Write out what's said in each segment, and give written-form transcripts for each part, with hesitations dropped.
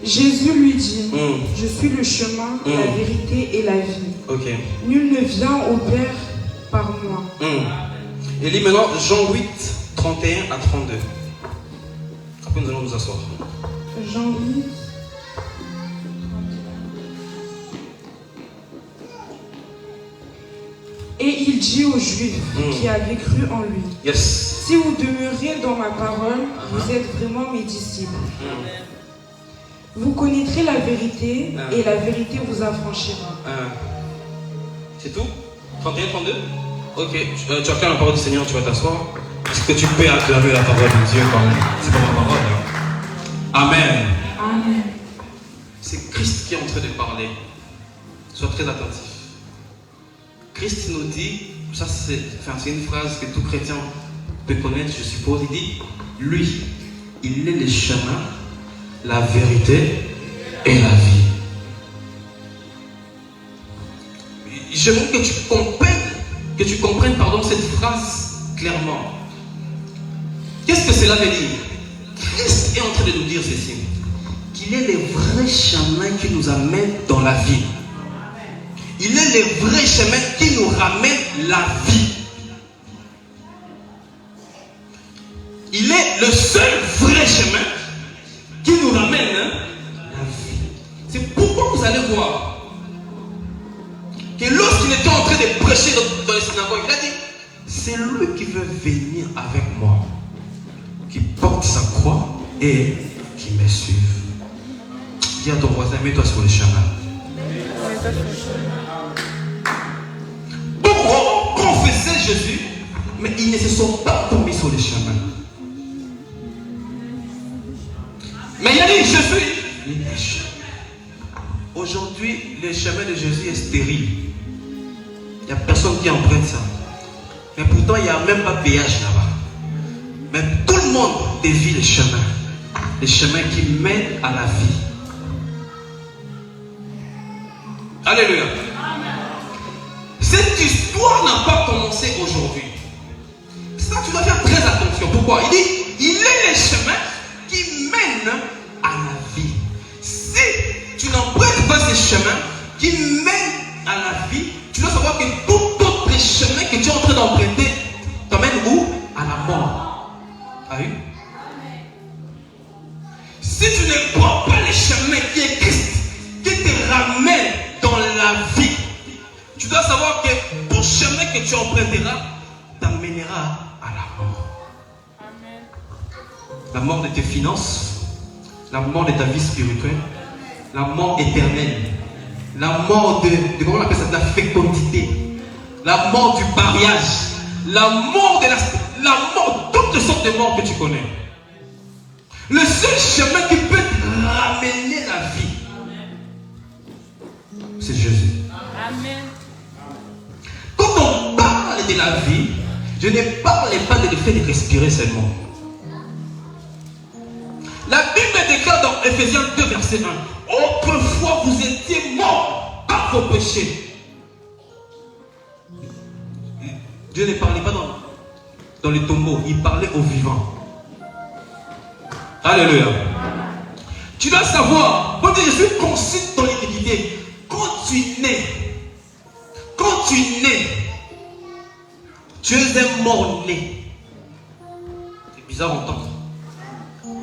Jésus lui dit, je suis le chemin, la vérité et la vie. Okay. Nul ne vient au Père par moi. Et lis maintenant Jean 8, 31 à 32. Après nous allons nous asseoir. Jean 8. Et il dit aux Juifs qui avaient cru en lui, Yes. si vous demeurez dans ma parole, vous êtes vraiment mes disciples. Vous connaîtrez la vérité et la vérité vous affranchira. C'est tout? 31, 32? Ok, tu acclades la parole du Seigneur, tu vas t'asseoir. Est-ce que tu peux acclamer la parole de Dieu quand même? C'est pas ma parole. Amen. Amen. C'est Christ qui est en train de parler. Sois très attentif. Christ nous dit, ça c'est une phrase que tout chrétien peut connaître, je suppose. Il dit, lui, il est le chemin, la vérité et la vie. J'aimerais que tu comprennes cette phrase clairement. Qu'est-ce que cela veut dire? Christ est en train de nous dire ceci, qu'il est le vrai chemin qui nous amène dans la vie. Il est le vrai chemin qui nous ramène la vie. Il est le seul vrai chemin qui nous ramène la vie. C'est pourquoi vous allez voir que lorsqu'il était en train de prêcher dans les synagogues, il a dit, c'est lui qui veut venir avec moi, qui porte sa croix et qui me suive. Dis à ton voisin, mets-toi sur le chemin. Beaucoup ont confessé Jésus, mais ils ne se sont pas tombés sur le chemin. Mais il a dit, je suis le chemin. Aujourd'hui, le chemin de Jésus est stérile. Il n'y a personne qui emprunte ça. Mais pourtant, il n'y a même pas de péage là-bas. Mais tout le monde dévie les chemins. Les chemins qui mènent à la vie. Alléluia. Cette histoire n'a pas commencé aujourd'hui. Ça, tu dois faire très attention. Pourquoi? Il dit, il est le chemin qui mène à la vie. Si tu n'empruntes pas ce chemin qui mène à la vie, tu dois savoir que tout autre chemin que tu es en train d'emprunter t'emmène où? À la mort. Ah oui? Si tu ne prends pas le chemin qui est Christ, qui te ramène dans la vie, tu dois savoir que tout chemin que tu emprunteras t'amènera à la mort. Amen. La mort de tes finances, la mort de ta vie spirituelle, la mort éternelle, la mort comment on appelle ça, de la fécondité, la mort du mariage, la mort toutes sortes de morts que tu connais. Le seul chemin qui peut te ramener la vie, c'est Jésus. Amen. Quand on parle de la vie, je ne parle pas de l'effet de respirer seulement. La Bible déclare dans Ephésiens 2, verset 1, autrefois vous étiez morts par vos péchés. Dieu ne parlait pas dans les tombeaux, il parlait aux vivants. Alléluia. Tu dois savoir, quand je suis conçu dans l'iniquité, quand tu nais, tu es un mort-né. C'est bizarre à entendre.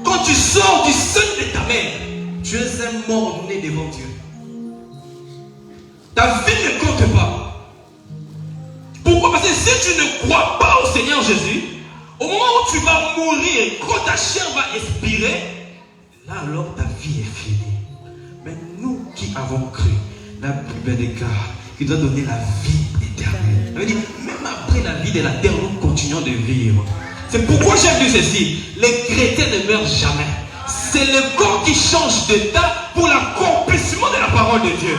Quand tu sors du sein de ta mère, tu es un mort-né devant Dieu. Ta vie ne compte pas. Pourquoi? Parce que si tu ne crois pas au Seigneur Jésus, au moment où tu vas mourir, quand ta chair va expirer, là alors ta vie est finie. Mais nous qui avons cru, la Bible déclare qu'il doit donner la vie éternelle. Elle dit, même après la vie de la terre, nous continuons de vivre. C'est pourquoi j'aime dire ceci. Les chrétiens ne meurent jamais. C'est le corps qui change d'état pour l'accomplissement de la parole de Dieu.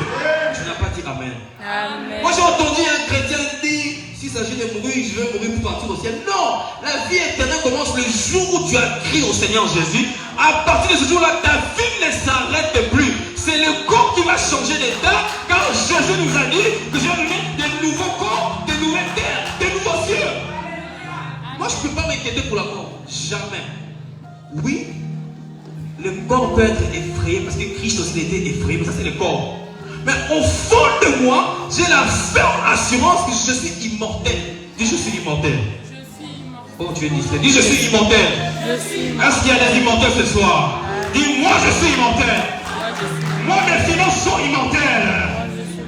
Tu n'as pas dit Amen. Amen. Moi j'ai entendu un chrétien dire, s'il s'agit de mourir, je vais mourir pour partir au ciel. Non, la vie éternelle commence le jour où tu as crié au Seigneur Jésus. À partir de ce jour-là, ta vie ne s'arrête plus. C'est le corps qui va changer d'état, car Jésus nous a dit que je vais donner de nouveaux corps, de nouvelles terres, de nouveaux cieux. Moi je ne peux pas m'inquiéter pour la mort. Jamais. Oui, le corps peut être effrayé. effrayé parce que Christ aussi était effrayé, mais ça c'est le corps. Mais au fond de moi, j'ai la ferme assurance que je suis immortel. Dis je suis immortel. Oh tu es distrait. Dis je suis immortel. Est-ce qu'il y a des immortels ce soir? Dis moi je suis immortel. Moi mes finances sont immortelles.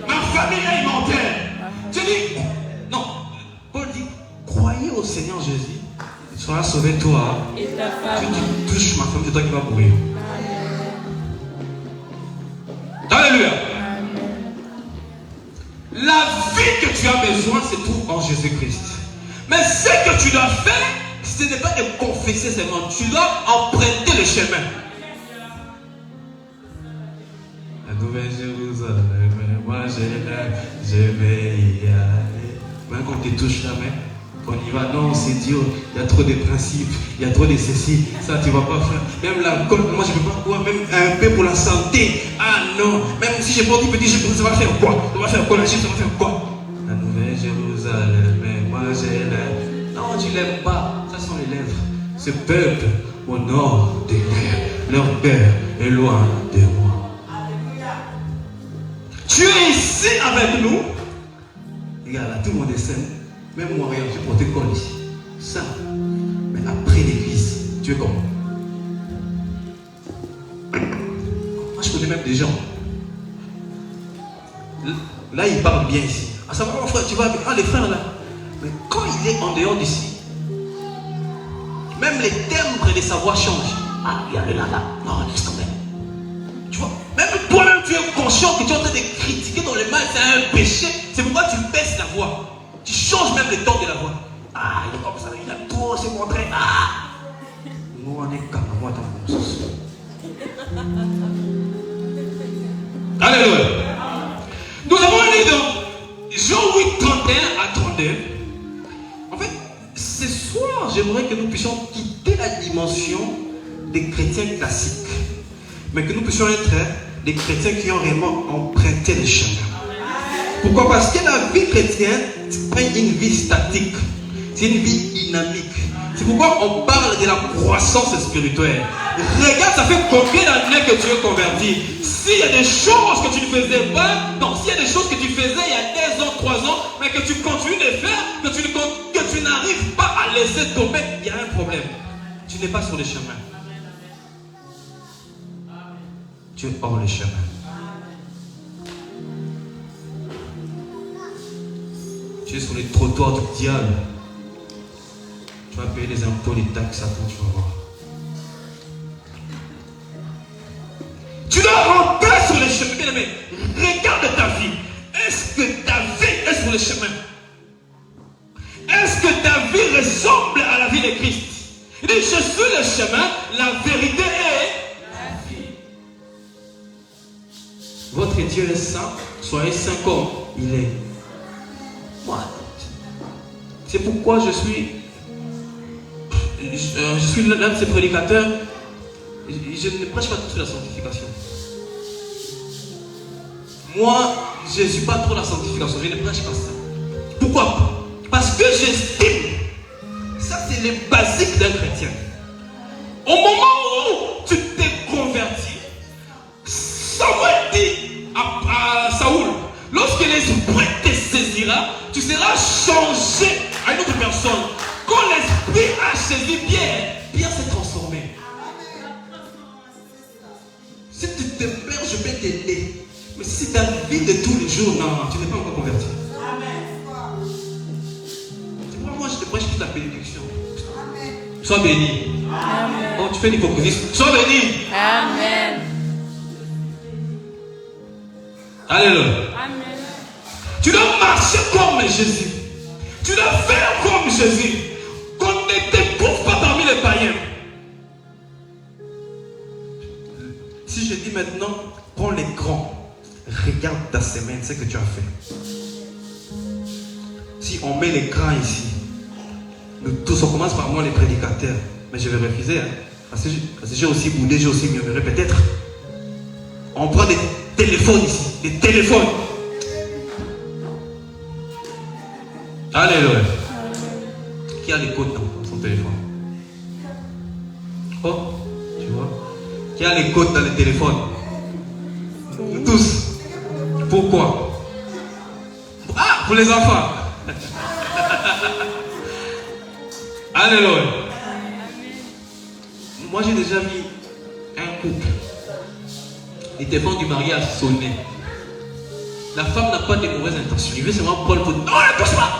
Ma famille est immortelle. Tu dis non. Paul dit croyez au Seigneur Jésus. Tu seras sauvé toi. Et ta femme. Tu touches ma femme, c'est toi qui vas mourir. Alléluia. La vie que tu as besoin, c'est tout en Jésus-Christ. Mais ce que tu dois faire, ce n'est pas de confesser seulement. Tu dois emprunter le chemin. La nouvelle Jérusalem, moi je vais y aller. Même quand tu touches la main, on y va, non, c'est dur, il y a trop de principes, il y a trop de ceci, ça tu vas pas faire. Même l'alcool, moi je ne peux pas boire, même un peu pour la santé. Ah non, même si j'ai pas dit petit, ça va faire quoi? Ça va faire quoi la Chine, ça va faire quoi? La nouvelle Jérusalem, mais moi je l'aime. Non, tu l'aimes pas, ça sont les lèvres. Ce peuple au nord des mers, leur père est loin de moi. Tu es ici avec nous. Regarde là, tout le monde est sain. Même moi, regarde, je porte col ici. Ça. Mais après l'église, tu es comment? Moi, je connais même des gens. Là, ils parlent bien ici. Ah, ça va, mon frère, tu vas avec. Ah, les frères là. Mais quand il est en dehors d'ici, même les timbres de sa voix changent. Ah, il y a le là. Non, laisse tomber. Tu vois, même toi-même, tu es conscient que tu es en train de critiquer dans le mal, c'est un péché. C'est pourquoi tu baisses la voix. Tu changes même le ton de la voix. Ah, il est comme ça, il a trop se montrer. Ah, nous on est comme moi dans mon sens. Alléluia. Nous avons lu dans Jean 8, 31 à 32. En fait, ce soir, j'aimerais que nous puissions quitter la dimension des chrétiens classiques, mais que nous puissions être des chrétiens qui ont réellement emprunté le chemin. Pourquoi? Parce que la vie chrétienne, c'est pas une vie statique, c'est une vie dynamique. C'est pourquoi on parle de la croissance spirituelle. Regarde, ça fait combien d'années que tu es converti? S'il y a des choses que tu ne faisais pas, non, s'il y a des choses que tu faisais il y a 10 ans, 3 ans, mais que tu continues de faire, que tu n'arrives pas à laisser tomber, il y a un problème. Tu n'es pas sur le chemin. Tu es hors le chemin. Tu es sur les trottoirs du diable. Tu vas payer les impôts, les taxes, ça tu vas voir. Tu dois rentrer sur les chemins. Bien aimé, regarde ta vie. Est-ce que ta vie est sur le chemin? Est-ce que ta vie ressemble à la vie de Christ? Il dit, je suis le chemin, la vérité est la vie. Votre Dieu est saint, soyez saint comme il est. Moi, c'est pourquoi je suis l'un de ces prédicateurs. Je ne prêche pas trop la sanctification. Moi, je ne suis pas trop la sanctification. Je ne prêche pas ça. Pourquoi? Parce que j'estime, ça c'est les basiques d'un chrétien. Au moment où tu t'es converti, Samuel dit à Saoul, lorsque l'esprit te saisira, tu seras changé à une autre personne. Quand l'esprit a saisi Pierre, Pierre s'est transformé. Si tu te perds, je vais t'aider. Mais si ta vie de tous les jours, non, tu n'es pas encore converti. C'est pour moi, je te prêche toute la bénédiction. Sois béni. Amen. Oh, tu fais l'hypocrisie. Sois béni. Amen. Alléluia. Amen. Tu dois marcher comme Jésus. Tu dois faire comme Jésus. Qu'on ne t'éprouve pas parmi les païens. Si je dis maintenant, prends l'écran, regarde ta semaine, ce que tu as fait. Si on met l'écran ici, nous tous, on commence par moi les prédicateurs. Mais je vais refuser, hein, parce que j'ai aussi boudé, j'ai aussi murmuré peut-être. On prend des téléphones ici, des téléphones. Alléluia. Qui a les codes dans son téléphone? Oh, tu vois? Qui a les codes dans le téléphone? Tous. Pourquoi? Ah, pour les enfants. Alléluia. Moi, j'ai déjà vu un couple. Les téléphones du mariage sonnaient. La femme n'a pas de mauvaises intentions. Il veut seulement Paul pour... Non, ne touche pas.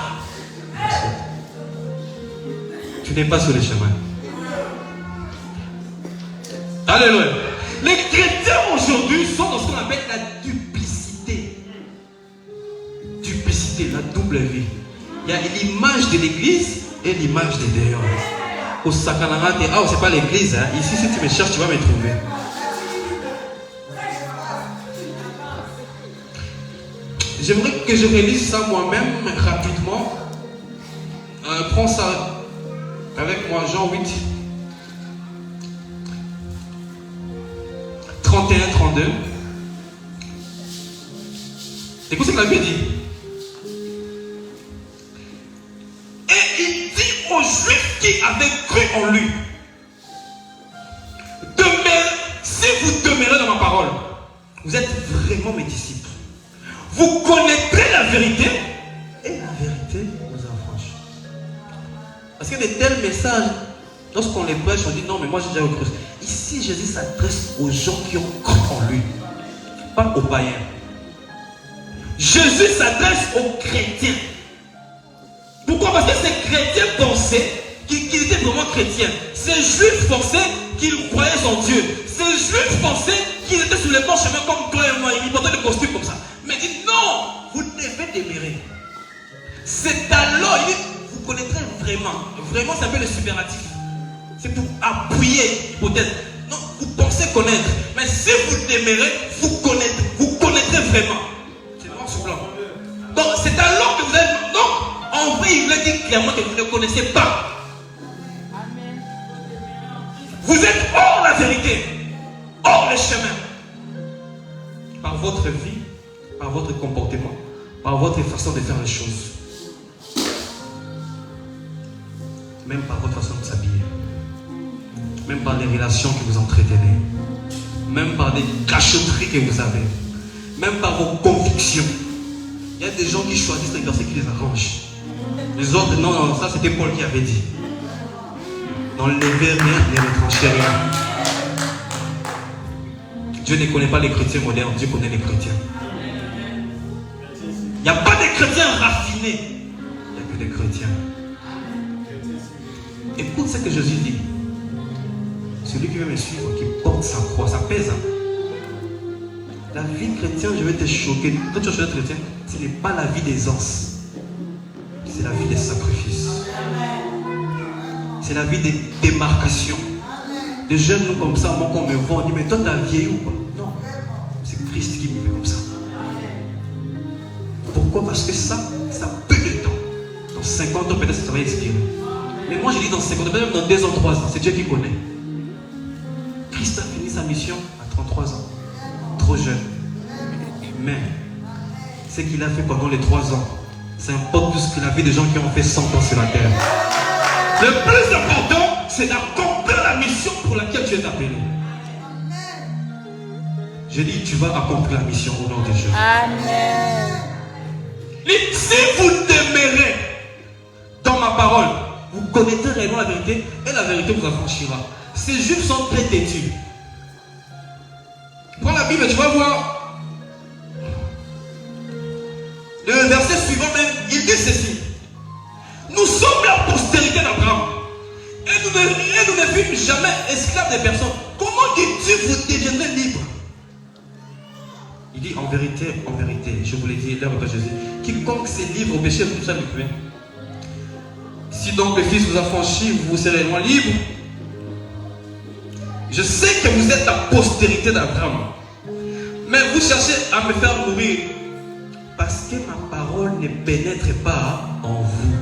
Tu n'es pas sur le chemin. Alléluia. Les chrétiens aujourd'hui sont dans ce qu'on appelle la duplicité. Duplicité, la double vie. Il y a l'image de l'église et l'image de dehors. Au Sakanarate, c'est pas l'église. Hein. Ici, si tu me cherches, tu vas me trouver. J'aimerais que je réalise ça moi-même rapidement. Prends ça avec moi, Jean 8. 31-32. Écoute ce que la Bible dit. Et il dit aux Juifs qui avaient cru en lui, si vous demeurez dans ma parole, vous êtes vraiment mes disciples. Vous connaîtrez la vérité et la vérité vous affranchit. Parce que de tels messages, lorsqu'on les prêche, on dit non, mais moi j'ai déjà cru. Ici, Jésus s'adresse aux gens qui ont cru en lui, pas aux païens. Jésus s'adresse aux chrétiens. Pourquoi? Parce que ces chrétiens pensaient qu'ils étaient vraiment chrétiens. Ces juifs pensaient qu'ils croyaient en Dieu. Ces juifs pensaient qu'ils étaient sur les bons chemins comme toi et moi. Ils portaient des costumes comme ça. Mais il dit non, vous devez demeurer. C'est alors, il dit, vous connaîtrez vraiment. Vraiment, c'est un peu le superlatif. C'est pour appuyer l'hypothèse. Non, vous pensez connaître. Mais si vous demeurez, vous connaîtrez vraiment. C'est noir sur blanc. Donc, c'est alors que vous êtes. Donc, en vrai, il voulait dire clairement que vous ne connaissez pas. Amen. Vous êtes hors la vérité, hors les chemins. Par votre vie, par votre comportement, par votre façon de faire les choses. Même par votre façon de s'habiller. Même par les relations que vous entretenez. Même par des cachotteries que vous avez. Même par vos convictions. Il y a des gens qui choisissent les versets qui les arrangent. Les autres, non, ça c'était Paul qui avait dit. N'enlevez rien, ne retranchez rien. Dieu ne connaît pas les chrétiens modernes, Dieu connaît les chrétiens. Il n'y a pas de chrétiens raffinés. Il n'y a que des chrétiens. Écoute ce que Jésus dit. Celui qui veut me suivre, qui porte sa croix, ça pèse. La vie chrétienne, je vais te choquer. Quand tu es chrétien, ce n'est pas la vie des anses. C'est la vie des sacrifices. C'est la vie des démarcations. Des jeunes, nous, comme ça, moi, qu'on me voit, on dit, mais toi, t'as vieilli ou pas? Non. C'est Christ qui me fait comme ça. Pourquoi? Parce que ça peu de temps. Dans 50 ans, peut-être ça va expirer. Mais moi, je dis dans 50 ans, peut-être même dans 2 ans, 3 ans. C'est Dieu qui connaît. Christ a fini sa mission à 33 ans. Trop jeune. Mais ce qu'il a fait pendant les 3 ans, ça importe plus que la vie des gens qui ont fait 100 ans sur la terre. Le plus important, c'est d'accomplir la mission pour laquelle tu es appelé. Je dis, tu vas accomplir la mission au nom de Jésus. Amen. Si vous demeurez dans ma parole, vous connaîtrez réellement la vérité et la vérité vous affranchira. Ces juifs sont très têtus. Prends la Bible et tu vas voir. Le verset suivant même, il dit ceci. Nous sommes la postérité d'Abraham. Et nous ne fûmes jamais esclaves des personnes. Comment dis-tu vous deviendrez libres? Il dit en vérité, je vous l'ai dit, l'heure de Jésus, quiconque s'est libre au péché, vous savez le plus. Si donc le Fils vous affranchit, vous serez moins libre. Je sais que vous êtes la postérité d'Abraham. Mais vous cherchez à me faire mourir. Parce que ma parole ne pénètre pas en vous.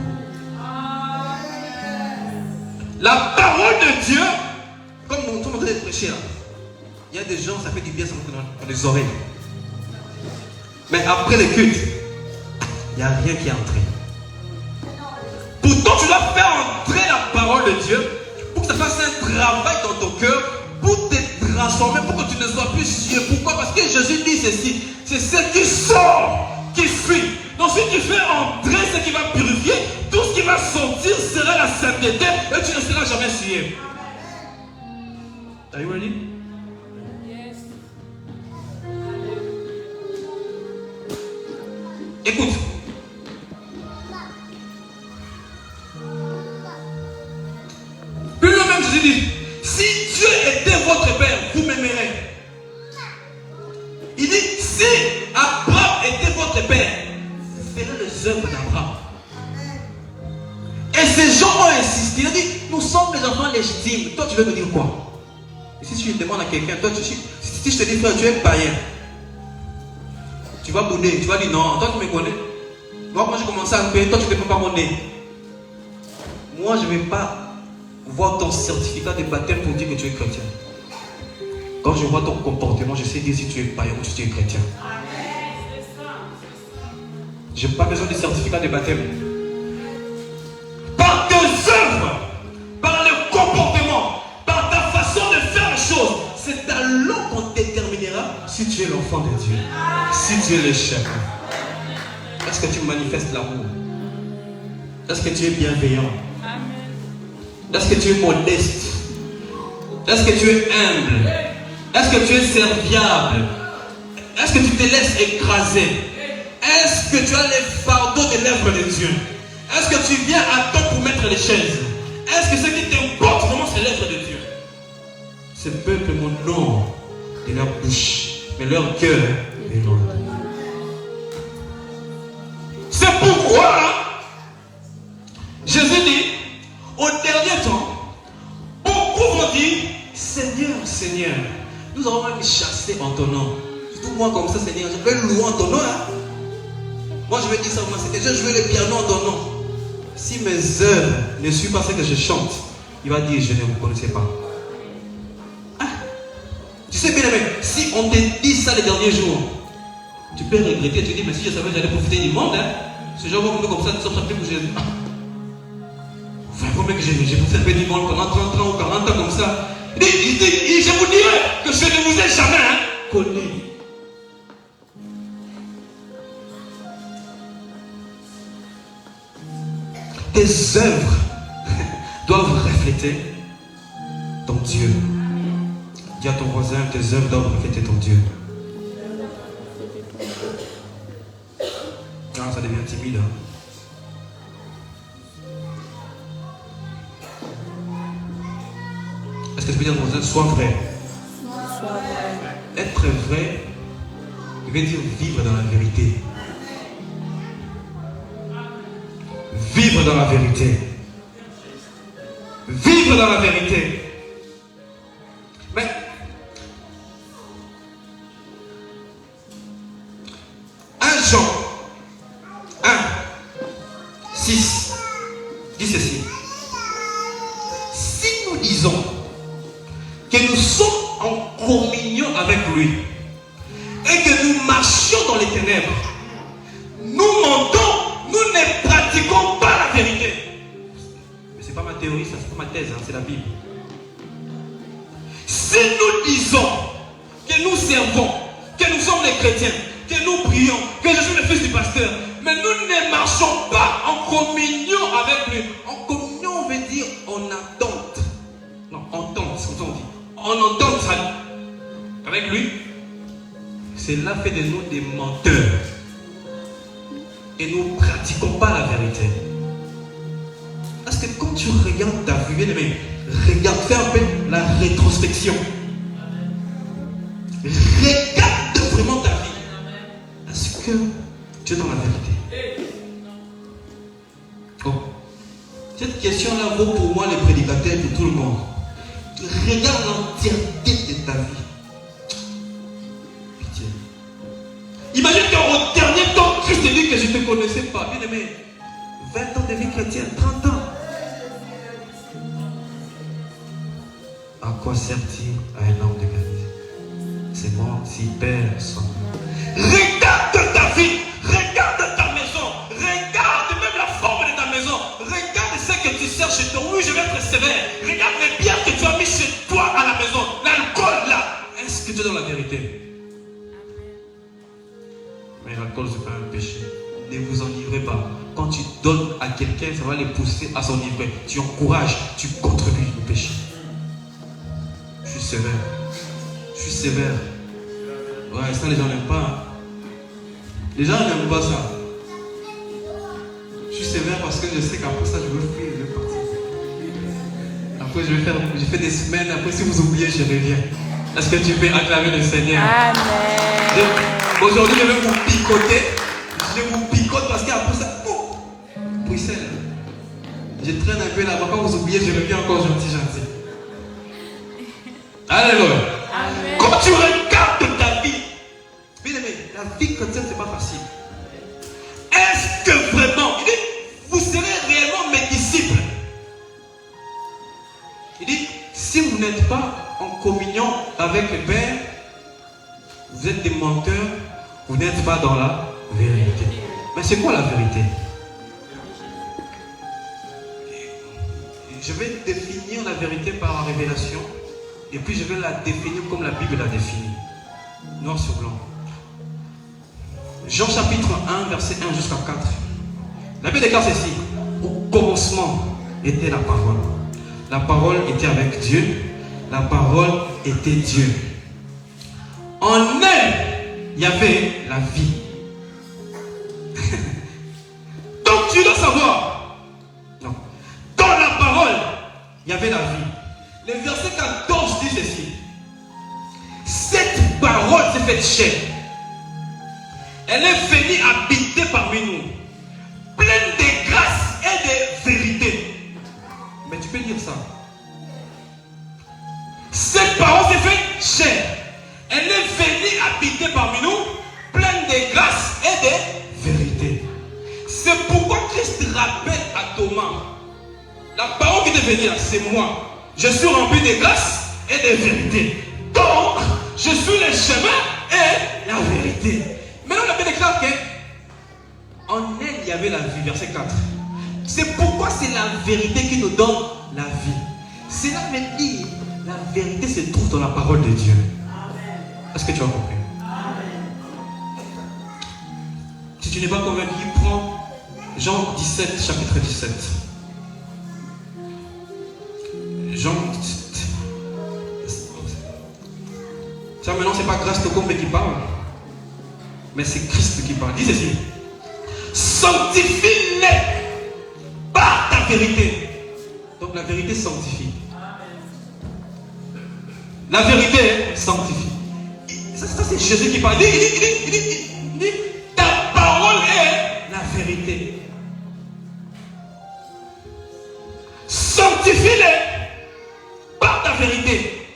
La parole de Dieu, comme nous sommes en train de prêcher là, il y a des gens, ça fait du bien, ça monte dans les oreilles. Mais après le culte, il n'y a rien qui est entré. Pourtant, tu dois faire entrer la parole de Dieu pour que ça fasse un travail dans ton cœur, pour te transformer, pour que tu ne sois plus chier. Pourquoi? Parce que Jésus dit ceci. Écoute. Plus loin même, Jésus dit, si Dieu était votre Père, vous m'aimerez. Il dit, si Abraham était votre Père, vous ferez les œuvres d'Abraham. Et ces gens ont insisté. Il a dit, nous sommes les enfants légitimes. Toi, tu veux me dire quoi? Et si je demande à quelqu'un, toi, si je te dis, frère, tu es païen, tu vas bouder, tu vas dire non, toi, tu me connais. Moi, quand j'ai commencé à me payer, toi, tu ne peux pas mon nez. Moi, je ne vais pas voir ton certificat de baptême pour dire que tu es chrétien. Quand je vois ton comportement, je sais dire si tu es païen ou si tu es chrétien. Je n'ai pas besoin de certificat de baptême. Par tes œuvres, par le comportement, par ta façon de faire les choses, c'est alors qu'on déterminera si tu es l'enfant de Dieu, si tu es le chef. Est-ce que tu manifestes l'amour? Est-ce que tu es bienveillant? Est-ce que tu es modeste? Est-ce que tu es humble? Est-ce que tu es serviable? Est-ce que tu te laisses écraser? Est-ce que tu as les fardeaux de l'œuvre de Dieu? Est-ce que tu viens à temps pour mettre les chaises? Est-ce que ce qui t'importe vraiment c'est l'œuvre de Dieu? Ce peuple m'honore de leur bouche, mais leur cœur est loin. C'est pourquoi Jésus dit, au dernier temps, beaucoup vont dire, Seigneur, Seigneur, nous avons même chassé en ton nom. Surtout moi comme ça, Seigneur, je vais louer en ton nom. Hein? Moi je vais dire ça, moi, Seigneur, je veux le piano en ton nom. Si mes œuvres ne suivent pas ce que je chante, il va dire, je ne vous connaissais pas. Ah, tu sais bien aimé, si on te dit ça les derniers jours, tu peux regretter, tu dis, mais si je savais, j'allais profiter du monde. Hein? Ce genre vont me comme ça, tu sors plus pour Jésus. Vraiment que j'ai poussé un peu du monde pendant 30 ans ou 40 ans comme ça. Je vous dirais que je ne vous ai jamais connu. Tes œuvres doivent refléter ton Dieu. Dis à ton voisin, tes œuvres doivent refléter ton Dieu. Ah, ça devient timide. Hein? Est-ce que tu peux dire à ton voisin, sois vrai? Être vrai, il veut dire vivre dans la vérité. Vivre dans la vérité. Vivre dans la vérité. Mais 1 Jean 1, 6 dit ceci. Si nous disons que nous sommes en communion avec lui et que nous marchions dans les ténèbres, nous mentons, nous ne pratiquons pas la vérité. Mais ce n'est pas ma théorie, ça c'est pas ma thèse, hein, c'est la Bible. Si nous disons que nous servons, que nous sommes les chrétiens, que nous prions, que je suis le fils du pasteur, mais nous ne marchons pas en communion avec lui. En communion, on veut dire en attente. Non, entente, c'est comme ça on dit. En entente avec lui, cela fait de nous des menteurs. Et nous ne pratiquons pas la vérité. Parce que quand tu regardes ta vie, bien aimé, regarde, fais un peu la rétrospection. Regarde vraiment ta vie. Est-ce que tu es dans la vérité? Oh. Cette question-là vaut pour moi les prédicateurs, pour tout le monde. Regarde l'entièreté de ta vie. Pitié. Imagine qu'au dernier temps, Christ te dit que je ne te connaissais pas. Bien aimé, 20 ans de vie chrétienne, 30 ans. À quoi sert-il à un homme de gagner? C'est moi si personne. Regarde ta vie, regarde ta maison, regarde même la forme de ta maison, regarde ce que tu sers chez toi. Oui, je vais être sévère. Regarde les bières que tu as mis chez toi à la maison, l'alcool là. Est-ce que tu es dans la vérité? Mais l'alcool, ce n'est pas un péché. Ne vous enivrez pas. Quand tu donnes à quelqu'un, ça va les pousser à s'enivrer. Tu encourages, tu contribues au péché. Je suis sévère. Je suis sévère. Ouais, ça, les gens n'aiment pas. Les gens n'aiment pas ça. sévère parce que je sais qu'après ça, je veux fuir, je vais partir. Après, je fais des semaines. Après, si vous oubliez, je reviens. Est-ce que tu peux acclamer le Seigneur? Amen. Aujourd'hui, je vais vous picoter. Je vous picote parce qu'après ça, Bruxelles. Je traîne un peu là-bas. Quand vous oubliez, je reviens encore gentil. Alléluia. Amen. Quand tu regardes ta vie, bien aimé, la vie chrétienne, c'est pas facile. Est-ce que vraiment, il dit, vous serez réellement mes disciples? Il dit, si vous n'êtes pas en communion avec le Père, vous êtes des menteurs, vous n'êtes pas dans la vérité. Mais c'est quoi la vérité? Je vais définir la vérité par la révélation, et puis je vais la définir comme la Bible l'a définie. Noir sur blanc. Jean chapitre 1, verset 1 jusqu'à 4. La Bible déclare ceci. Au commencement était la parole. La parole était avec Dieu. La parole était Dieu. En elle, il y avait la vie. Donc tu dois savoir. Non. Dans la parole, il y avait la vie. Le verset 14 dit ceci. Cette parole s'est faite chair. Elle est venue habiter parmi nous, pleine de grâce et de vérité. Mais tu peux dire ça. Cette parole s'est faite chair. Elle est venue habiter parmi nous, pleine de grâce et de vérité. C'est pourquoi Christ rappelle à Thomas, la parole qui est venue là, c'est moi. Je suis rempli de grâce et de vérité. Donc, je suis le chemin et la vérité. Maintenant, la Bible déclare qu'en elle, il y avait la vie, verset 4. C'est pourquoi c'est la vérité qui nous donne la vie. Cela veut dire, la vérité se trouve dans la parole de Dieu. Est-ce que tu as compris? Si tu n'es pas convaincu, prends Jean 17, chapitre 17. Jean 17. Tiens, maintenant, c'est pas Grâce Tocombe qui parle, mais c'est Christ qui parle. Dis ceci. Sanctifie-les par ta vérité. Donc la vérité sanctifie. La vérité sanctifie. Ça c'est Jésus qui parle. Il dit, ta parole est la vérité. Sanctifie-les par ta vérité.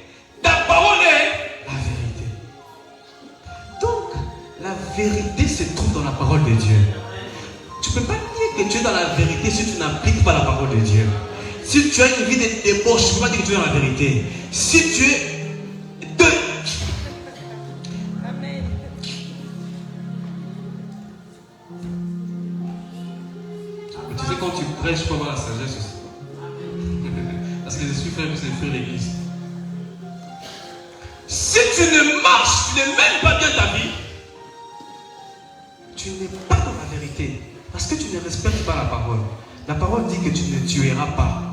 Ta parole est la vérité. Donc, la vérité se trouve dans la parole de Dieu. Tu ne peux pas dire que tu es dans la vérité si tu n'appliques pas la parole de Dieu. Si tu as une vie de débauche, tu ne peux pas dire que tu es dans la vérité. Si tu es tu sais, quand tu prêches, tu peux avoir la sagesse aussi. Parce que je suis frère, c'est le frère de l'église. Si tu ne marches, tu ne mènes pas bien ta vie, tu n'es pas dans la vérité. Parce que tu ne respectes pas la parole. La parole dit que tu ne tueras pas.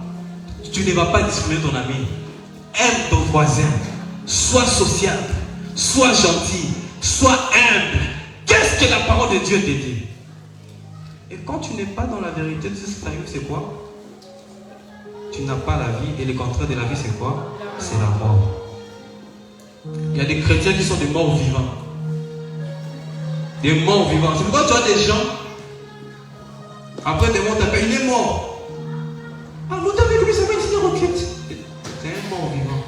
Tu ne vas pas discriminer ton ami. Aime ton voisin. Sois sociable. Sois gentil. Sois humble. Qu'est-ce que la parole de Dieu te dit? Et quand tu n'es pas dans la vérité, tu sais ce que c'est quoi? Tu n'as pas la vie. Et le contraire de la vie, c'est quoi? C'est la mort. Il y a des chrétiens qui sont des morts vivants. Des morts vivants. C'est pourquoi tu as des gens, après des morts, il est mort. Ah, l'autre avec lui, ça va ici, requête. C'est un mort vivant.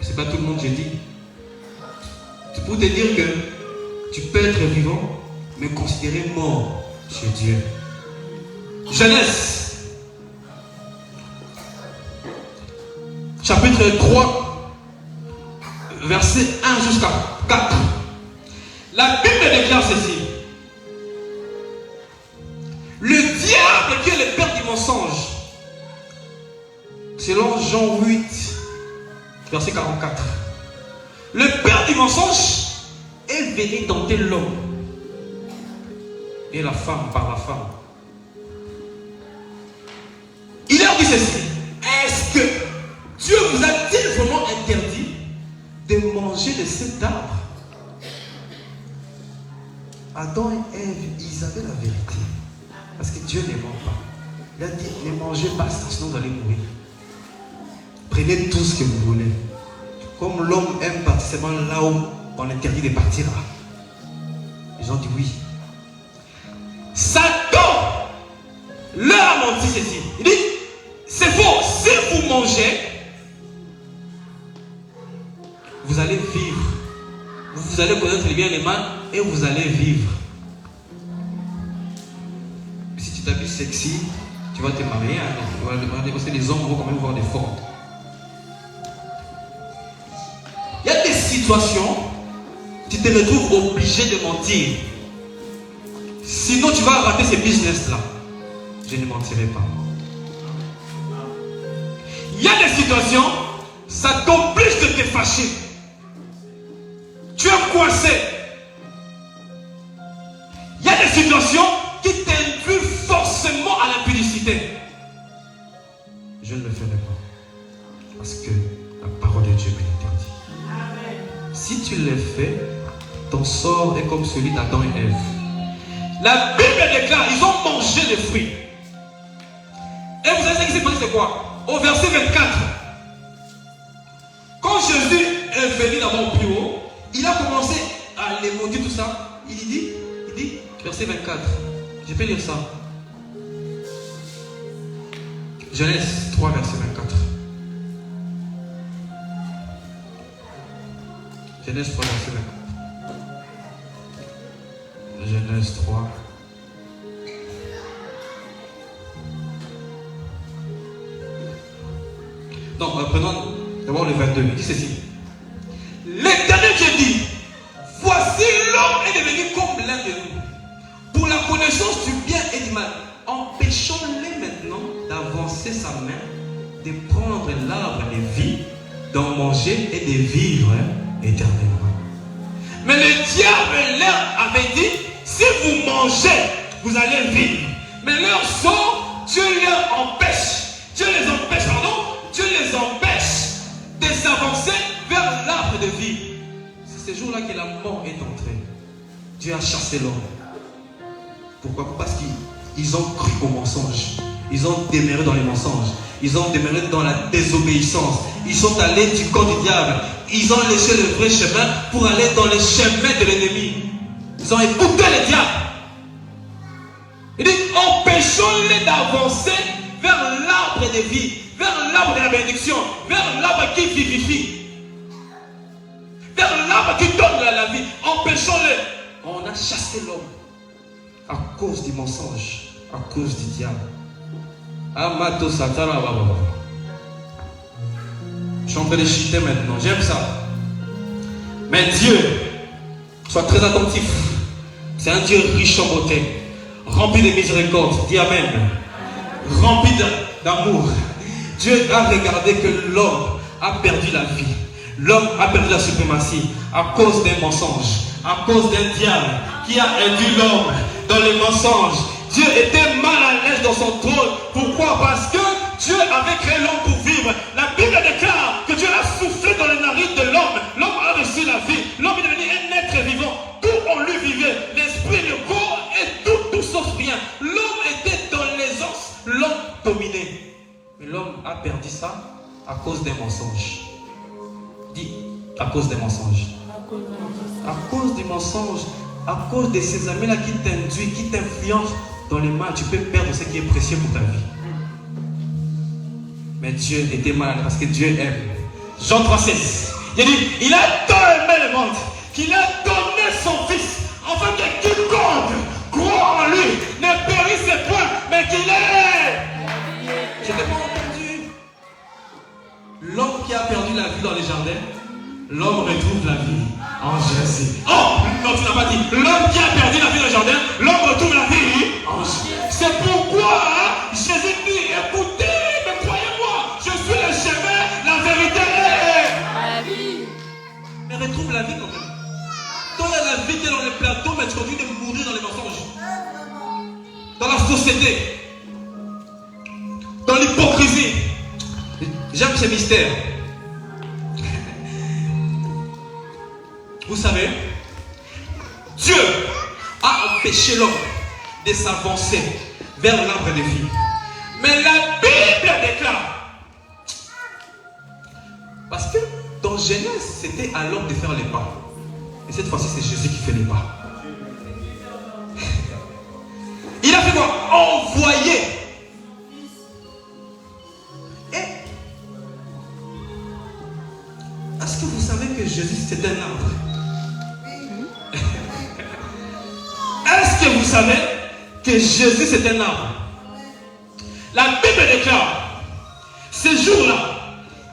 C'est pas tout le monde, je dis. C'est pour te dire que tu peux être vivant, mais considéré mort chez Dieu. Genèse, chapitre 3, verset 1 jusqu'à 4. La Bible déclare ceci. Le diable qui est le père du mensonge, selon Jean 8, verset 44. Le père du mensonge est venu tenter l'homme et la femme par la femme. Il leur dit ceci. Est-ce que Dieu vous a-t-il vraiment interdit de manger de cet arbre? Adam et Ève, ils avaient la vérité. Parce que Dieu ne ment pas. Il a dit, ne mangez pas ça, sinon vous allez mourir. Prenez tout ce que vous voulez. Comme l'homme aime partir seulement là où on interdit de partir. Ils ont dit oui. Satan leur a menti ceci. Il dit, c'est faux. Si vous mangez, vous allez vivre. Vous allez connaître les biens et les mal et vous allez vivre. Si tu t'habilles sexy, tu vas te marier. Parce que les hommes vont quand même voir des formes. Il y a des situations, tu te retrouves obligé de mentir. Sinon, tu vas rater ces business-là. Je ne mentirai pas. Il y a des situations, ça t'oblige de te fâcher. Tu es coincé. Il y a des situations qui t'induisent forcément à l'impudicité. Je ne le ferai pas. Parce que la parole de Dieu me l'interdit. Si tu le fais, ton sort est comme celui d'Adam et Ève. La Bible déclare, ils ont mangé les fruits. Et vous savez ce qui s'est passé, c'est quoi? Au verset 24. Quand Jésus est venu d'abord plus haut, il a commencé à les maudire tout ça. Il dit, verset 24. Je peux lire ça. Genèse 3, verset 24. Genèse 3, verset 24. Genèse 3. Non, prenons d'abord le 22. Il dit ceci. L'Éternel Dieu dit, voici l'homme est devenu comme l'un de nous, pour la connaissance du bien et du mal. Empêchons-les maintenant d'avancer sa main, de prendre l'arbre de vie, d'en manger et de vivre éternellement. Mais le diable leur avait dit, si vous mangez, vous allez vivre. Mais leur sort, Dieu leur empêche. Dieu les empêche de s'avancer vers l'arbre de vie. C'est ce jour-là que la mort est entrée. Dieu a chassé l'homme. Pourquoi? Parce qu'ils ont cru au mensonge. Ils ont demeuré dans les mensonges. Ils ont demeuré dans la désobéissance. Ils sont allés du camp du diable. Ils ont laissé le vrai chemin pour aller dans les chemins de l'ennemi. Ils ont écouté le diable. Il dit, empêchons-les d'avancer vers l'arbre de vie, vers l'arbre de la bénédiction, vers l'arbre qui vivifie, vers l'arbre qui donne la vie. Empêchons-les. On a chassé l'homme à cause du mensonge, à cause du diable. Amato Satara Baba. Je suis en train de chuter maintenant. J'aime ça. Mais Dieu, sois très attentif. C'est un Dieu riche en beauté, rempli de miséricorde. Dis Amen. Rempli d'amour. Dieu a regardé que l'homme a perdu la vie. L'homme a perdu la suprématie à cause d'un mensonge, à cause d'un diable qui a induit l'homme dans les mensonges. Dieu était mal à l'aise dans son trône. Pourquoi? Parce que Dieu avait créé l'homme pour vivre. La Bible déclare que Dieu a soufflé dans les narines de l'homme. L'homme a reçu la vie. L'homme est devenu un être vivant. Tout en lui vivait. L'esprit, le corps et tout sauf rien. L'homme était dans l'aisance. L'homme dominait. Mais l'homme a perdu ça à cause des mensonges. Dis, à cause des mensonges. À cause des mensonges. À cause de ces amis-là qui t'induisent, qui t'influencent dans le mal, tu peux perdre ce qui est précieux pour ta vie. Mais Dieu était malade parce que Dieu aime. Jean 3,16. Il dit, il a tant aimé le monde qu'il a donné son fils, afin que quiconque croit en lui ne périsse point, mais qu'il est. Je n'ai pas entendu. L'homme qui a perdu la vie dans les jardins, l'homme retrouve la vie en Jésus. Oh, non, tu n'as pas dit. L'homme qui a perdu la vie dans le jardin, l'homme retrouve la vie en Jésus. C'est pourquoi Jésus dit, écoutez, mais croyez-moi, je suis le chemin, la vérité et la vie. Mais retrouve la vie quand même. Toi, il y a la vie qui est dans le plateau, mais tu continues de mourir dans les mensonges. Dans la société. Dans l'hypocrisie. J'aime ces mystères. Vous savez, Dieu a empêché l'homme de s'avancer vers l'arbre de vie. Mais la Bible déclare, parce que dans Genèse, c'était à l'homme de faire les pas. Et cette fois-ci, c'est Jésus qui fait les pas. Il a fait quoi? Envoyer. Et est-ce que vous savez que Jésus c'est un arbre? Est-ce que vous savez que Jésus c'est un arbre? La Bible déclare, ce jour-là,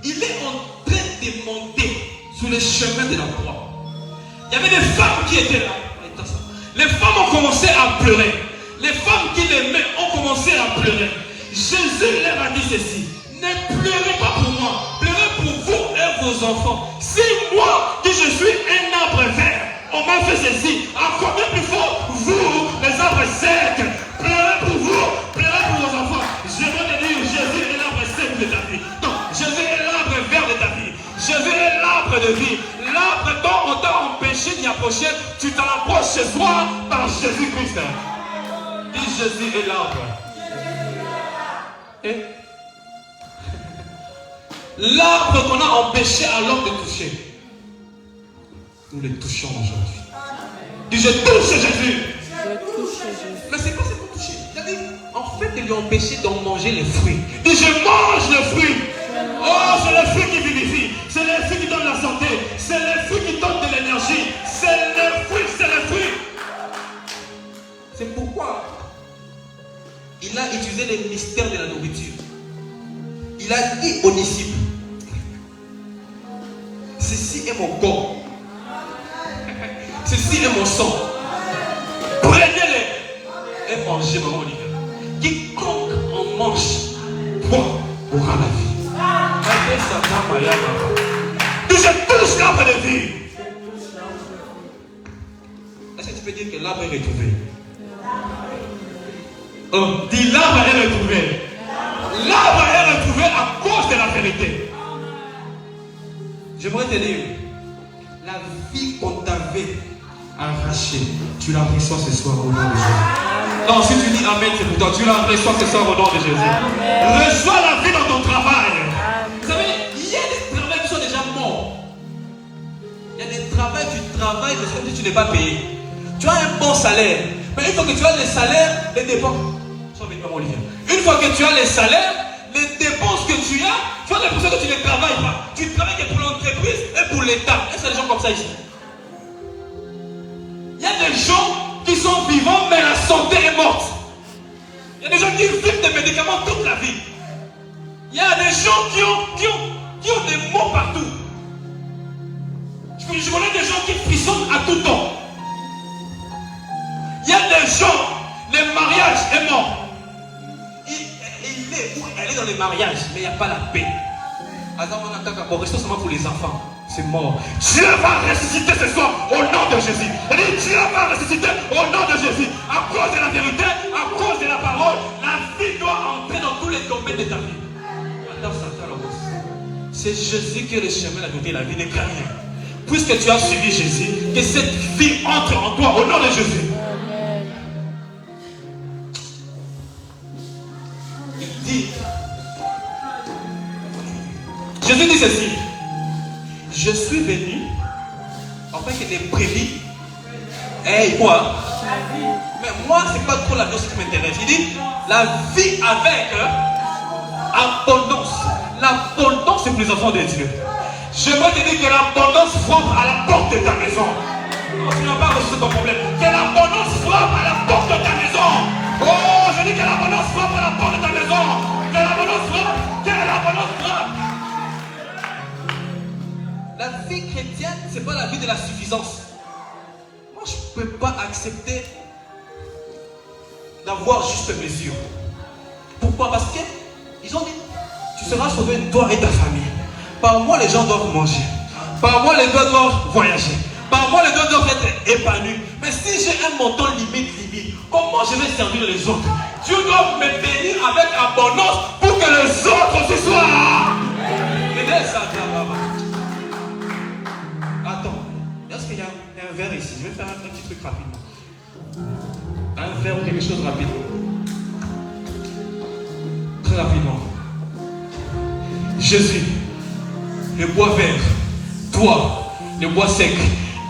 il est en train de monter sur le chemin de la croix. Il y avait des femmes qui étaient là. Les femmes ont commencé à pleurer. Les femmes qui l'aimaient ont commencé à pleurer. Jésus leur a dit ceci: ne pleurez pas pour moi, pleurez pour vous et vos enfants. Si moi, qui je suis un arbre vert, on m'a fait ceci, à combien plus fort, vous, les arbres secs, pleurez pour vous, pleurez pour vos enfants. Je veux te dire, Jésus est l'arbre sec de ta vie. Non, Jésus est l'arbre vert de ta vie. Jésus est l'arbre de vie. L'arbre dont on t'a empêché d'y approcher, tu t'en approches chez toi par Jésus-Christ. Dis Jésus est l'arbre. Et l'arbre qu'on a empêché à l'homme de toucher, nous le touchons aujourd'hui. Dis je touche Jésus. Mais c'est quoi c'est pour toucher? Il a dit, en fait, il lui a empêché d'en manger les fruits. Dis je mange les fruits. Oh, c'est les fruits qui vivifient. C'est les fruits qui donnent la santé. C'est les fruits qui donnent de l'énergie. C'est les fruits, c'est les fruits. C'est pourquoi il a utilisé les mystères de la nourriture. Il a dit aux disciples, ceci est mon corps. Ceci est mon sang. Prenez-les et mangez, maman Olivia. Quiconque en mange, boit, aura la vie. Je touche l'arbre de vie. Est-ce que tu peux dire que l'arbre est retrouvé? Oh, dis l'arbre est retrouvé. L'arbre est retrouvé à cause de la vérité. J'aimerais te dire, la vie qu'on t'avait arrachée, tu la reçois ce soir au nom de Jésus. Non, si tu dis Amen, c'est pour toi. Tu la reçois ce soir au nom de Jésus. Amen. Reçois la vie dans ton travail. Vous savez, il y a des travails qui sont déjà morts. Il y a des travails, tu travailles, mais tu n'es pas payé. Tu as un bon salaire. Mais une fois que tu as le salaire, les dépenses. Une fois que tu as les salaires, les dépenses que tu as l'impression que tu ne travailles pas. Tu travailles que pour l'entreprise et pour l'État. Est-ce qu'il y a des gens comme ça ici? Il y a des gens qui sont vivants, mais la santé est morte. Il y a des gens qui vivent des médicaments toute la vie. Il y a des gens qui ont des maux partout. Je connais des gens qui frissonnent à tout temps. Il y a des gens, le mariage est mort. Elle est dans les mariages, mais il n'y a pas la paix. Restons seulement pour les enfants. C'est mort. Dieu va ressusciter ce soir au nom de Jésus. Dieu va ressusciter au nom de Jésus. À cause de la vérité, à cause de la parole, la vie doit entrer dans tous les domaines de ta vie. C'est Jésus qui est le chemin, la vérité et la vie, n'est rien. Puisque tu as suivi Jésus, que cette vie entre en toi au nom de Jésus. Il dit, Jésus dit ceci: je suis venu afin que les brebis aient quoi? Mais moi, c'est pas trop la vie qui m'intéresse. Il dit la vie avec abondance. L'abondance, c'est pour les enfants de Dieu. J'aimerais te dire que l'abondance frappe à la porte de ta maison. Tu n'as pas reçu ton problème. Que l'abondance frappe à la porte de ta maison. Oh, je dis que l'abondance frappe à la porte de ta maison. Que l'abondance frappe. Que l'abondance frappe. La vie chrétienne, c'est pas la vie de la suffisance. Moi, je ne peux pas accepter d'avoir juste mesure. Pourquoi? Parce qu'ils ont dit, tu seras sauvé toi et ta famille. Par moi, les gens doivent manger. Par moi, les gens doivent voyager. Par moi, les gens doivent être épanouis. Mais si j'ai un montant limite, comment je vais servir les autres? Dieu doit me bénir avec abondance pour que les autres ce soir. Attends, est-ce qu'il y a un verre ici? Je vais faire un petit truc rapidement. Un verre ou quelque chose rapide. Très rapidement. Jésus, le bois vert, toi, le bois sec,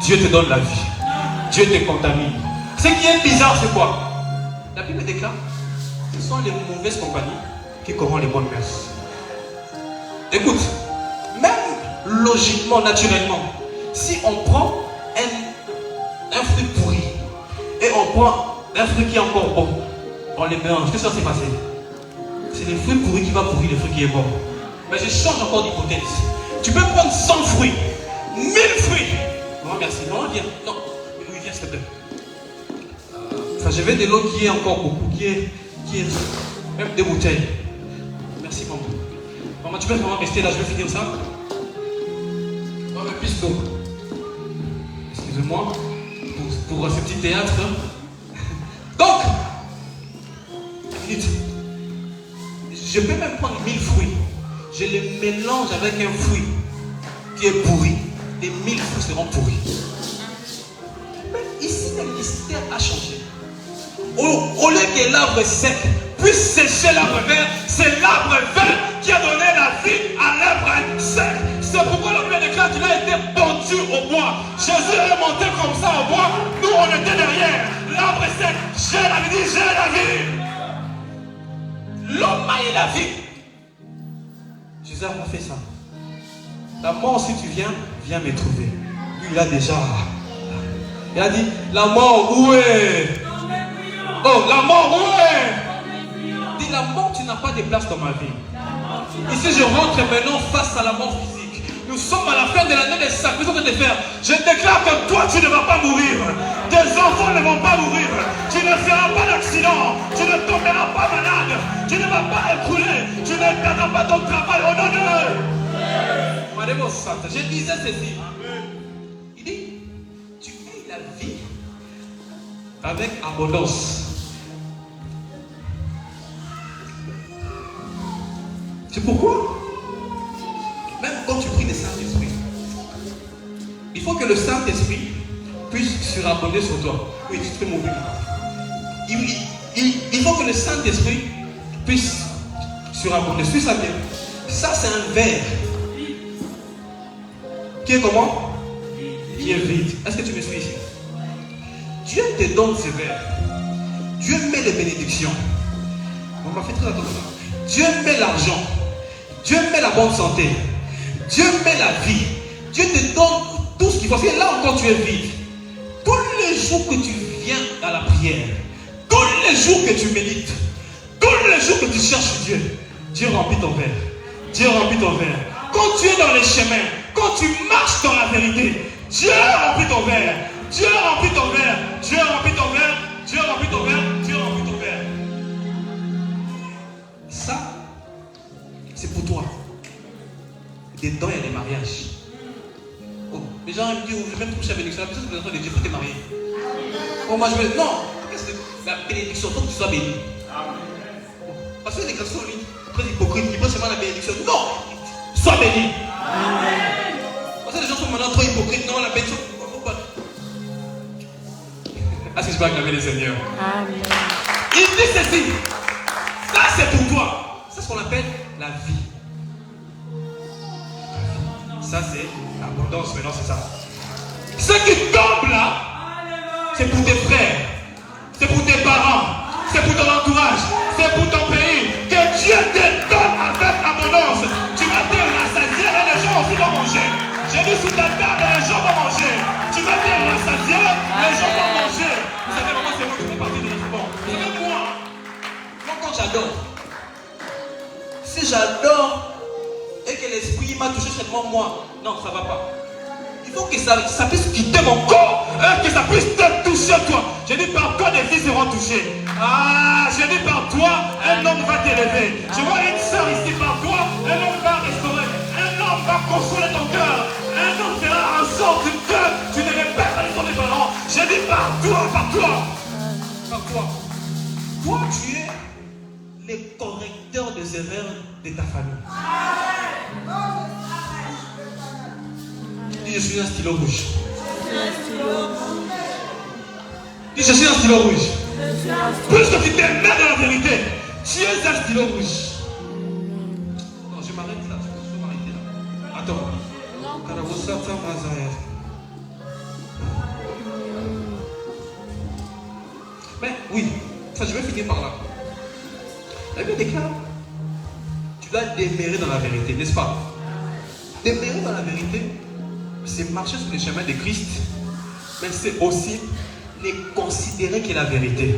Dieu te donne la vie. Dieu te contamine. Ce qui est bizarre, c'est quoi? La Bible déclare, ce sont les mauvaises compagnies qui corrompent les bonnes mœurs. Écoute, même logiquement, naturellement, si on prend un fruit pourri et on prend un fruit qui est encore bon, on les mélange, qu'est-ce qui va se passer? C'est le fruit pourri qui va pourrir le fruit qui est bon. Mais je change encore d'hypothèse. Tu peux prendre 100 fruits, 1000 fruits. Non, merci. Non, viens. Non, oui, viens, s'il te plaît. Enfin, je veux de l'eau qui est encore beaucoup, qui est même des bouteilles. Merci, maman. Maman, tu peux vraiment rester là, je vais finir ça. Non, mais plus d'eau. Excusez-moi pour ce petit théâtre. Donc, je peux même prendre 1000 fruits. Je les mélange avec un fruit qui est pourri. Les 1000 fruits seront pourris. Mais ici, le mystère a changé. Au lieu que l'arbre sec puisse sécher l'arbre vert, c'est l'arbre vert qui a donné la vie à l'arbre sec. C'est pourquoi le Bible déclare qu'il a été pendu au bois. Jésus est monté comme ça au bois. Nous, on était derrière. L'arbre sec, j'ai la vie, j'ai la vie. L'homme a eu la vie. Jésus a fait ça. La mort, si tu viens me trouver. Lui, il a déjà. Il a dit, la mort, où est? Oh, la mort, où est? Il dit, la mort, tu n'as pas de place dans ma vie. Ici, je rentre maintenant face à la mort physique. Nous sommes à la fin de l'année des sacrifices qu'on de faire. Je déclare que toi, tu ne vas pas mourir. Tes enfants ne vont pas mourir. Tu ne feras pas d'accident. Tu ne tomberas pas malade. Tu ne vas pas écrouler. Tu ne perdras pas ton travail. Oh non, non. Madame Sainte, je disais ceci. Il dit, tu aies la vie avec abondance. C'est pourquoi, même quand tu pries le Saint-Esprit, il faut que le Saint-Esprit puisse surabonder sur toi. Oui, tu peux m'ouvrir. Il faut que le Saint-Esprit puisse surabonder. Suis ça bien. Ça, c'est un verre qui est comment? Qui est vide. Est-ce que tu me suis ici? Dieu te donne ce verre. Dieu met les bénédictions. On m'a fait très attention. Dieu met l'argent. Dieu met la bonne santé. Dieu met la vie. Dieu te donne tout ce qu'il faut. Et là encore tu es vide. Tous les jours que tu viens à la prière, tous les jours que tu médites, tous les jours que tu cherches Dieu, Dieu remplit ton verre. Dieu remplit ton verre. Quand tu es dans les chemins, quand tu marches dans la vérité, Dieu remplit ton verre. Dieu remplit ton verre. Dieu remplit ton verre. Dieu remplit ton verre. Dieu remplit ton verre. Ça, c'est pour toi. Dedans, il y a des mariages. Oh, les gens me disent, je vais même toucher la bénédiction. La bénédiction, c'est de Dieu, il faut te marier. Oh, moi, je veux. Non, qu'est-ce que la bénédiction, il faut que tu sois béni. Parce que les chrétiens sont très hypocrites, ils veulent seulement la bénédiction. Non, sois béni. Amen. Parce que les gens sont maintenant trop hypocrites. Non, la bénédiction. Est-ce que je peux acclamer le Seigneur? Amen. Il dit ceci. Ça, c'est pour toi. C'est ce qu'on appelle la vie. Ça, c'est l'abondance. Maintenant, c'est ça. Ce qui tombe là, c'est pour tes frères, c'est pour tes parents, c'est pour ton entourage, c'est pour ton pays. Que Dieu te donne avec abondance. Tu vas te rassasier et les gens aussi vont manger. J'ai dit sous ta table, les gens vont manger. Tu vas te rassasier, les gens vont manger. Vous savez, maman, c'est moi qui fais partie de notre bon. Vous savez, moi, quand j'adore, si j'adore et que l'esprit m'a touché seulement moi, non, ça ne va pas. Il faut que ça puisse quitter mon corps, que ça puisse te toucher toi. Je dis par toi, des filles seront touchées. Ah, je dis par toi, un homme va t'élever. Je vois une soeur ici par toi, un homme va restaurer. Un homme va consoler ton cœur. Un homme fera en sorte que tu ne répètes pas les sons des parents. Je dis par toi, par toi. Par toi. Toi, tu es le correcteur des erreurs de ta famille. Dis, je suis un stylo rouge. Dis, je suis un stylo rouge. Plus que tu t'aimes dans la vérité, tu es un stylo rouge. Satan Mazaya. Mais oui, enfin, je vais finir par là. La Bible déclare, tu dois demeurer dans la vérité, n'est-ce pas? Demeurer dans la vérité, c'est marcher sur les chemins de Christ, mais c'est aussi les considérer que la vérité.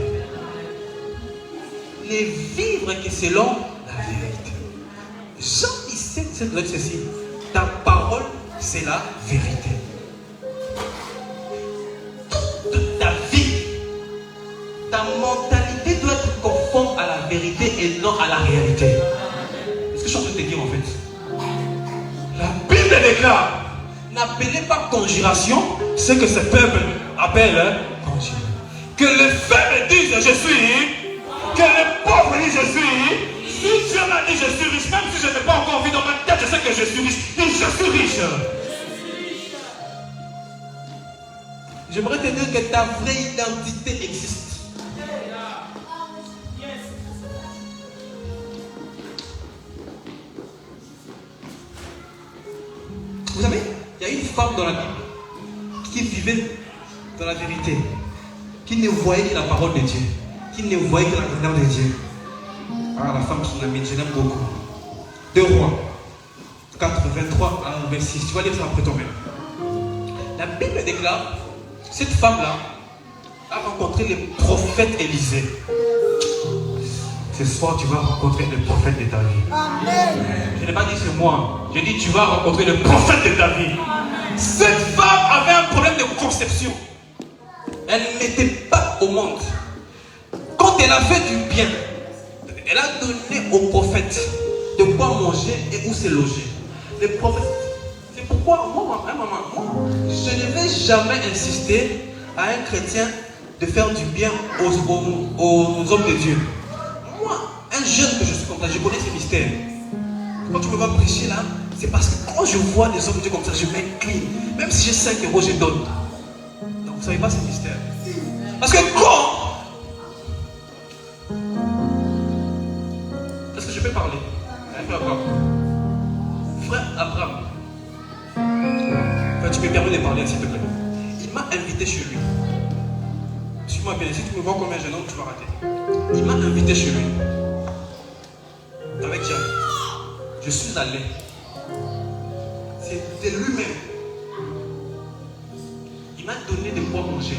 Les vivre que selon la vérité. Jean 17, c'est doit être ceci. Ta parole, c'est la vérité. Toute ta vie, ta mentalité doit être conforme à la vérité et non à la réalité. Est-ce que je suis en train de te dire en fait? La Bible déclare, n'appelez pas conjuration ce que ce peuple appelle conjuration. Que les faibles disent je suis, que les pauvres disent je suis. Si Dieu m'a dit je suis riche, même si je n'ai pas encore vu dans ma tête, je sais que je suis riche. Et je suis riche. J'aimerais te dire que ta vraie identité existe. Vous savez, il y a une femme dans la Bible qui vivait dans la vérité, qui ne voyait que la parole de Dieu, qui ne voyait que la grandeur de Dieu. Ah, la femme son amie, je l'aime beaucoup. 2 Rois 4, 23 à 26. Tu vas lire ça après toi-même. La Bible déclare, cette femme-là a rencontré le prophète Élisée. Ce soir, tu vas rencontrer le prophète de ta vie. Amen. Je n'ai pas dit c'est moi. J'ai dit tu vas rencontrer le prophète de ta vie. Amen. Cette femme avait un problème de conception. Elle n'était pas au monde. Quand elle a fait du bien, elle a donné au prophète de quoi manger et où se loger. Le prophète, c'est pourquoi moi, je ne vais jamais insister à un chrétien de faire du bien aux hommes de Dieu. Moi, un jeune que je suis comme ça, je connais ces mystères. Quand tu me vas prêcher là, c'est parce que quand je vois des hommes de Dieu comme ça, je m'incline. Même si j'ai 5 euros, je donne. Donc vous ne savez pas ces mystères. Parce que quand... Est-ce que je peux parler? Frère Abraham. Enfin, tu me permets de parler, s'il te plaît. Il m'a invité chez lui. Suis-moi bien, si tu me vois comme un jeune homme, tu vas rater. Il m'a invité chez lui. Avec Jean. Je suis allé. C'était lui-même. Il m'a donné de quoi manger.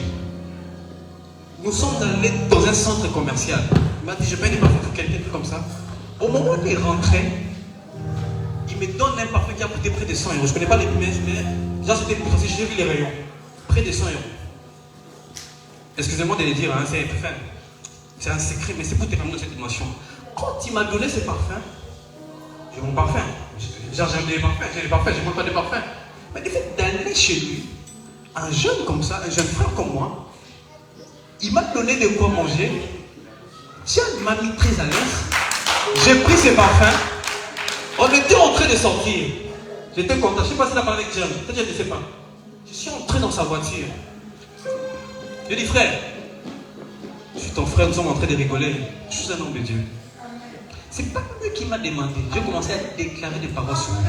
Nous sommes allés dans un centre commercial. Il m'a dit, je paye des parfums pour quelqu'un comme ça. Au moment où il est rentré, il me donne un parfum qui a coûté près de 100 euros. Je ne connais pas les prix, mais déjà c'était plus facile. J'ai vu les rayons. Près de 100 euros. Excusez-moi de le dire, hein, c'est un secret, mais c'est pour te ramener dans cette dimension. Quand il m'a donné ce parfum, j'ai mon parfum. Genre, j'aime des parfums, j'ai des parfums, je ne montre pas des parfums. Mais le fait d'aller chez lui, un jeune comme ça, un jeune frère comme moi, il m'a donné de quoi manger. Tiens, il m'a mis très à l'aise. J'ai pris ses parfums. On était en train de sortir. J'étais content. Je ne sais pas s'il a parlé avec John. Peut-être que je ne sais pas. Je suis entré dans sa voiture. Je dis, frère, je suis ton frère, nous sommes en train de rigoler. Je suis un homme de Dieu. C'est pas lui qui m'a demandé. J'ai commencé à déclarer des paroles sur lui.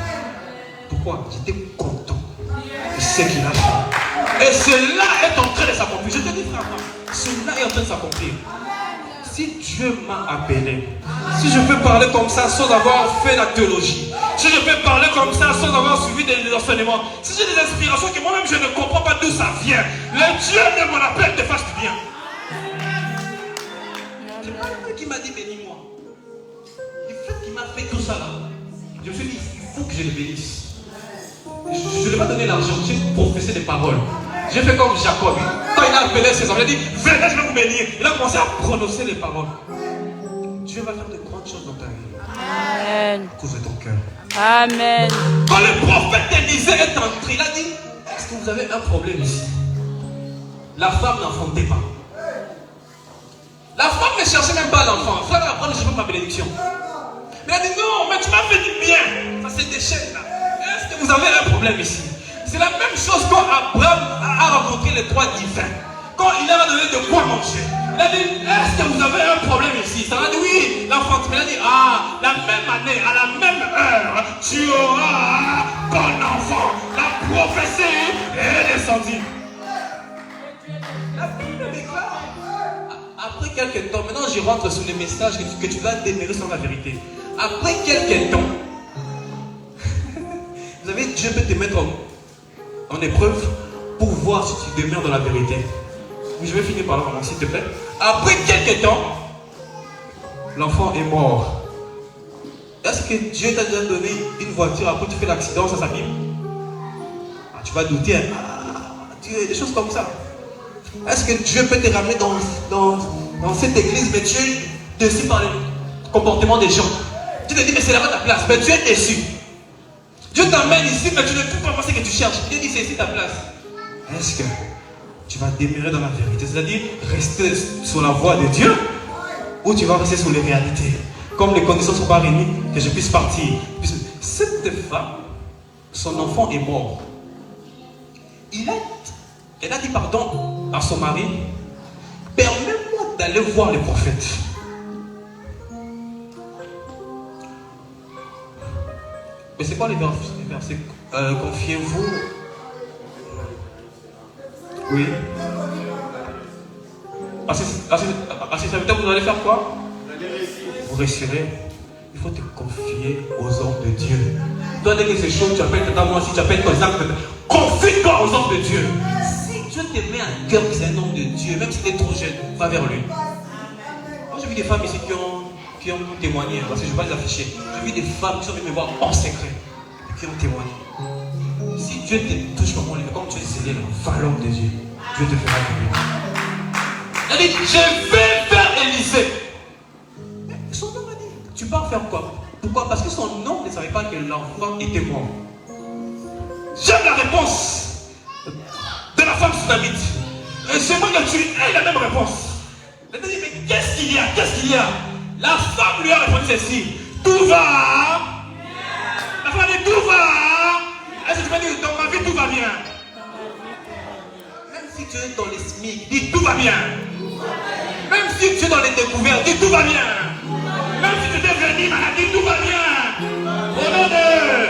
Pourquoi? J'étais content de ce qu'il a fait. Et cela est en train de s'accomplir. Je te dis, frère, cela est en train de s'accomplir. Si Dieu m'a appelé, si je peux parler comme ça sans avoir fait la théologie, si je peux parler comme ça sans avoir suivi des enseignements, si j'ai des inspirations que moi-même je ne comprends pas d'où ça vient, le Dieu de mon appel te fasse du bien. C'est pas lui qui m'a dit bénis-moi. Le fait qu'il m'a fait tout ça là, je me suis dit il faut que je le bénisse. Je ne lui ai pas donné l'argent, j'ai professé des paroles. J'ai fait comme Jacob. Quand il a appelé ses hommes, il a dit venez, je vais vous bénir. Il a commencé à prononcer les paroles. Dieu va faire de grandes choses dans ta vie. Amen. Couvre ton cœur. Amen. Quand le prophète Élisée est entré, il a dit est-ce que vous avez un problème ici? La femme n'enfantait pas. La femme ne cherchait même pas l'enfant. Frère Abraham, je veux ma bénédiction. Mais elle a dit non, mais tu m'as fait du bien. Ça c'est des chaînes là. Est-ce que vous avez un problème ici? C'est la même chose quand Abraham a rencontré les 3 divins. Quand il a a donné de quoi manger. Il a dit, est-ce que vous avez un problème ici? Ça a dit oui. L'enfant, il a dit, ah, la même année, à la même heure, tu auras ton enfant. La prophétie est descendue. La Bible déclare. Après quelques temps, maintenant je rentre sur les messages que tu dois demeurer sur la vérité. Après quelques temps, vous savez, Dieu peut te mettre en épreuve pour voir si tu demeures dans la vérité. Je vais finir par là, maman, s'il te plaît. Après quelques temps, l'enfant est mort. Est-ce que Dieu t'a déjà donné une voiture après tu fais l'accident, ça s'abîme? Tu vas douter, hein? Des choses comme ça. Est-ce que Dieu peut te ramener dans cette église, mais tu es déçu par le comportement des gens? Tu te dis, mais c'est là-bas ta place, mais tu es déçu. Dieu t'emmène ici, mais tu ne trouves pas ce que tu cherches. Dieu dit, c'est ici ta place. Est-ce que tu vas demeurer dans la vérité, c'est-à-dire rester sur la voie de Dieu, ou tu vas rester sur les réalités? Comme les conditions ne sont pas réunies, que je puisse partir. Cette femme, son enfant est mort. Elle a dit pardon à son mari. Permets-moi d'aller voir les prophètes. Mais c'est quoi les versets? Confiez-vous. Oui. À ces serviteurs, vous allez faire quoi? Vous réussirez. Il faut te confier aux hommes de Dieu. Toi, dès que c'est chaud, tu appelles ta moi, si tu appelles ton exemple, confie-toi aux hommes de Dieu. Si Dieu te met un cœur que c'est un homme de Dieu, même si tu es trop jeune, va vers lui. Moi, j'ai vu des femmes ici qui ont témoigné, parce que je ne vais pas les afficher. J'ai vu des femmes qui sont venues me voir en secret, et qui ont témoigné. Si Dieu te touche comme tu es scellé, va l'homme de Dieu. Dieu te fera du bien. Elle dit, je vais faire Élysée. Son homme a dit, tu pars faire quoi? Pourquoi? Parce que son homme ne savait pas que l'enfant était mort. J'aime la réponse de la femme soudamite. J'aimerais que tu aies la même réponse. Elle a dit, mais qu'est-ce qu'il y a? Qu'est-ce qu'il y a? La femme lui a répondu ceci. Tout va. La femme a dit, tout va. Est-ce que tu peux dire, dans ma vie, tout va bien? Même si tu es dans les SMIC, dis, tout va bien. Même si tu es dans les découvertes, dis, tout va bien. Même si tu es devenu malade, dis, tout va bien. Au nom de...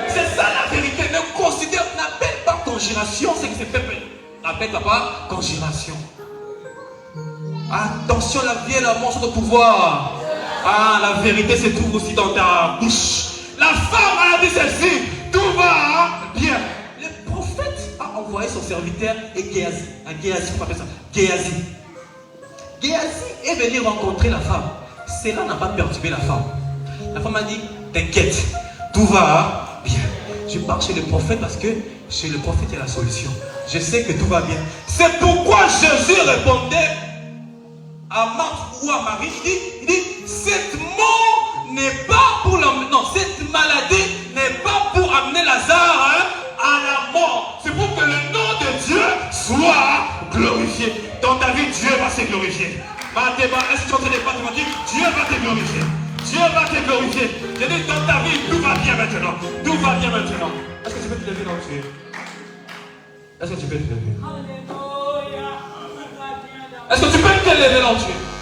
C'est ça la vérité. Ne considère, n'appelle pas conjuration, c'est que c'est fait. Appelle pas conjuration. Attention, la vie et la mort sont au pouvoir. Ah, la vérité se trouve aussi dans ta bouche. La femme a dit ceci, tout va bien. Le prophète a envoyé son serviteur et Géasi. Géasi, comment on appelle ça? Géasi. Géasi est venu rencontrer la femme. Cela n'a pas perturbé la femme. La femme a dit, t'inquiète, tout va bien. Je pars chez le prophète parce que chez le prophète il y a la solution. Je sais que tout va bien. C'est pourquoi Jésus répondait à Marthe ou à Marie, il dit, cette mort n'est pas pour l'emmener, non, cette maladie n'est pas pour amener Lazare à la mort. C'est pour que le nom de Dieu soit glorifié. Dans ta vie, Dieu va se glorifier. Est-ce que tu entends les pas de dire, Dieu va te glorifier. Dieu va te glorifier. Je dis, dans ta vie, tout va bien maintenant. Tout va bien maintenant. Est-ce que tu peux te lever là où tu es? Est-ce que tu peux te lever? Est-ce que tu peux te lever là où tu es?